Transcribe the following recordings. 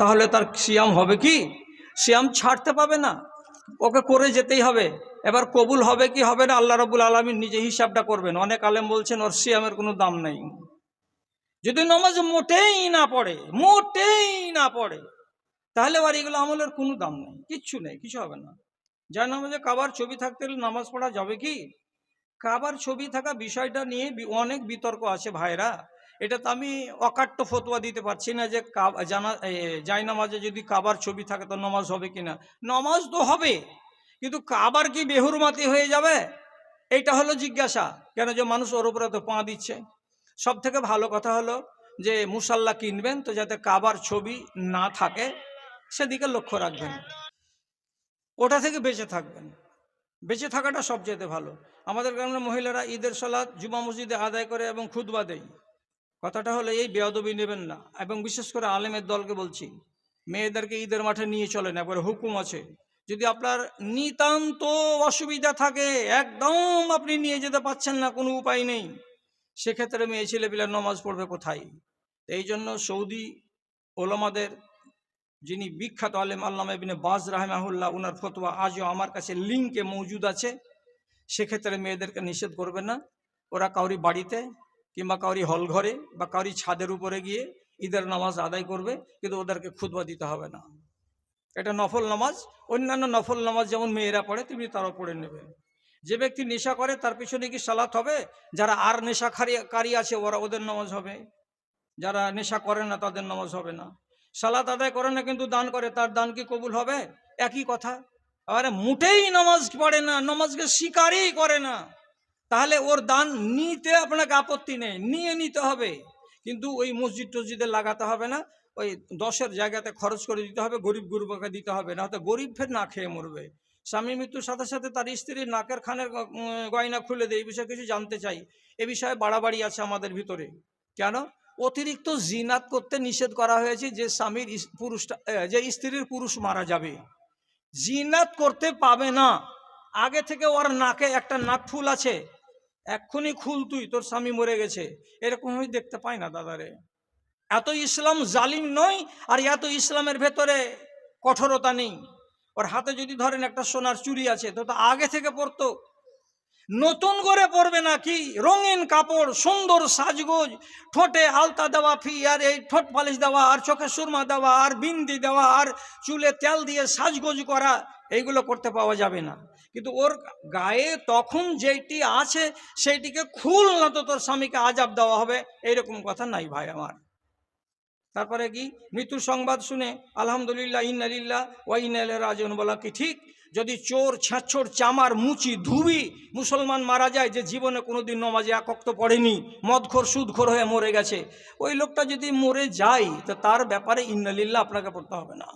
তাহলে তার সিয়াম হবে কি? সিয়াম ছাড়তে পাবে না, ওকে করে যেতেই হবে। এবার কবুল হবে কি হবে না আল্লাহ রাব্বুল আলামিন নিজে হিসাবটা করবেন। অনেক আলেম বলছেন ওর সিয়ামের কোনো দাম নেই। যদি নামাজ মোটেই না পড়ে তাহলে আর এগুলো আমলের কোনো দাম নেই, কিচ্ছু নেই, কিছু হবে না। যার নামাজে কাবার ছবি থাকতে নামাজ পড়া যাবে কি? কাবার ছবি থাকা বিষয়টা নিয়ে অনেক বিতর্ক আছে ভাইরা। এটা তো আমি অকাট্য ফতোয়া দিতে পারছি না যে জায় নামাজে যদি কাবার ছবি থাকে তো নামাজ হবে কিনা। নামাজ তো হবে, কিন্তু কাবার কি বেহুরমাতি হয়ে যাবে? এইটা হলো জিজ্ঞাসা। কেন যে মানুষ ওর উপরে তো পা দিচ্ছে। সব থেকে ভালো কথা হলো যে মুসাল্লা কিনবেন তো যাতে কাবার ছবি না থাকে সেদিকে লক্ষ্য রাখবেন, ওটা থেকে বেঁচে থাকবেন। বেঁচে থাকাটা সবচেয়ে ভালো। আমাদের গ্রামের মহিলারা ঈদের সালাত জুমা মসজিদে আদায় করে এবং খুতবা দেয়। কথাটা হলো এই, বেয়াদবি নেবেন না। এবং বিশেষ করে আলেমের দলকে বলছি, মেয়েদেরকে ঈদের মাঠে নিয়ে চলেন, একবারে হুকুম আছে। যদি আপনার নিতান্ত অসুবিধা থাকে, একদম আপনি নিয়ে যেতে পারছেন না, কোনো উপায় নেই, সেক্ষেত্রে মেয়ে ছেলেপিলে নামাজ পড়বে কোথায়? এই জন্য সৌদি ওলামাদের যিনি বিখ্যাত আলেম আল্লামা ইবনে বাজ রাহিমাহুল্লাহ, উনার ফতোয়া আজও আমার কাছে লিঙ্কে মজুদ আছে। সেক্ষেত্রে মেয়েদেরকে নিষেধ করবে না, ওরা কাউরি বাড়িতে কিংবা কাউরি হল ঘরে বা কাউরি ছাদের উপরে গিয়ে ঈদের নামাজ আদায় করবে, কিন্তু ওদেরকে খুতবা দিতে হবে না। এটা নফল নামাজ। অন্যান্য নফল নামাজ যেমন মেয়েরা পড়ে তেমনি তারাও পড়ে নেবে। যে ব্যক্তি নেশা করে তার পিছনে কি সালাত হবে? যারা আর নেশাকারী আছে ওদের নামাজ হবে, যারা নেশা করে না তাদের নামাজ হবে না। সালাত আদায় করে না কিন্তু দান করে, তার দান কি কবুল হবে? একই কথা। আরে মোটেই নামাজ পড়ে না, নামাজকে স্বীকারই করে না, তাহলে ওর দান নিতে আপনাকে আপত্তি নেই, নিয়ে নিতে হবে, কিন্তু ওই মসজিদ টসজিদে লাগাতে হবে না। ওই 10-এর জায়গাতে খরচ করে দিতে হবে, গরিব গুরবাকে দিতে হবে, না হয়তো গরিব ফের না খেয়ে মরবে। স্বামী মৃত্যুর সাথে সাথে তার স্ত্রীর নাকের খানের গয়না খুলে দেয়, এই বিষয়ে কিছু জানতে চাই। এ বিষয়ে বাড়াবাড়ি আছে আমাদের ভিতরে। কেন? অতিরিক্ত জিনাত করতে নিষেধ করা হয়েছে। যে স্বামীর যে স্ত্রীর পুরুষ মারা যাবে, জিনাত করতে পাবে না। আগে থেকে ওর নাকে একটা নাক ফুল আছে, এক্ষুনি খুল তুই, তোর স্বামী মরে গেছে, এরকম আমি দেখতে পাই না দাদারে। এত ইসলাম জালিম নয়, আর এত ইসলামের ভেতরে কঠোরতা নেই। ওর হাতে যদি ধরেন একটা সোনার চুড়ি আছে, তো আগে থেকে পরতো, নতুন করে পরবে না। কি রঙিন কাপড়, সুন্দর সাজগোজ, ঠোঁটে আলতা দেওয়া, আর এই ঠোঁট পালিশ দেওয়া, আর চোখে সুরমা দেওয়া, আর বিন্দি দেওয়া, আর চুলে তেল দিয়ে সাজগোজ করা, এইগুলো করতে পাওয়া যাবে না। কিন্তু ওর গায়ে তখন যেটি আছে সেইটিকে খুল, না তো তোর স্বামীকে আজাব দেওয়া হবে, এইরকম কথা নাই ভাই আমার। তারপরে কি মৃত্যুর সংবাদ শুনে আলহামদুলিল্লাহ ইন্না লিল্লাহি ওয়া ইন্না ইলাইহি রাজিউন বলা কি ঠিক? যদি চোর, ছাঁচোর, চামার, মুচি, ধুবি মুসলমান মারা যায়, যে জীবনে কোনোদিন নামাজে এক ওয়াক্ত পড়েনি, মদখোর সুদখোর হয়ে মরে গেছে, ওই লোকটা যদি মরে যায় তো তার ব্যাপারে ইন্না লিল্লাহ আপনাকে পড়তে হবে না,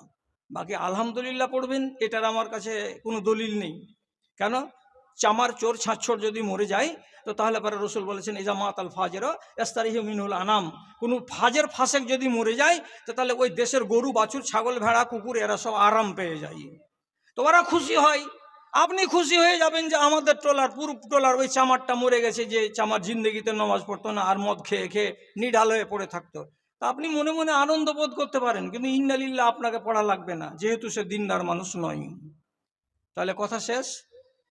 বাকি আলহামদুলিল্লাহ পড়বেন। এটার আমার কাছে কোনো দলিল নেই। কেন? চামার, চোর, ছাঁচোর যদি মরে যায় তো তাহলে পরে রসুল বলেছেন ইজা মাতাল ফাজের ইস্তারিহু মিনহুল আনাম, কোনো ফাজের ফাসেক যদি মরে যায় তো তাহলে ওই দেশের গরু, বাছুর, ছাগল, ভেড়া, কুকুর এরা সব আরাম পেয়ে যায়, তো ওরা খুশি হয়। আপনি খুশি হয়ে যাবেন যে আমাদের টোলার, পুরুপ টোলার ওই চামারটা মরে গেছে, যে চামার জিন্দগিতে নামাজ পড়তো না, আর মদ খেয়ে খেয়ে নিঢাল হয়ে পড়ে থাকতো। তা আপনি মনে মনে আনন্দ বোধ করতে পারেন, কিন্তু ইন্না লিল্লাহ আপনাকে পড়া লাগবে না, যেহেতু সে দিনদার মানুষ নয়। তাহলে কথা শেষ।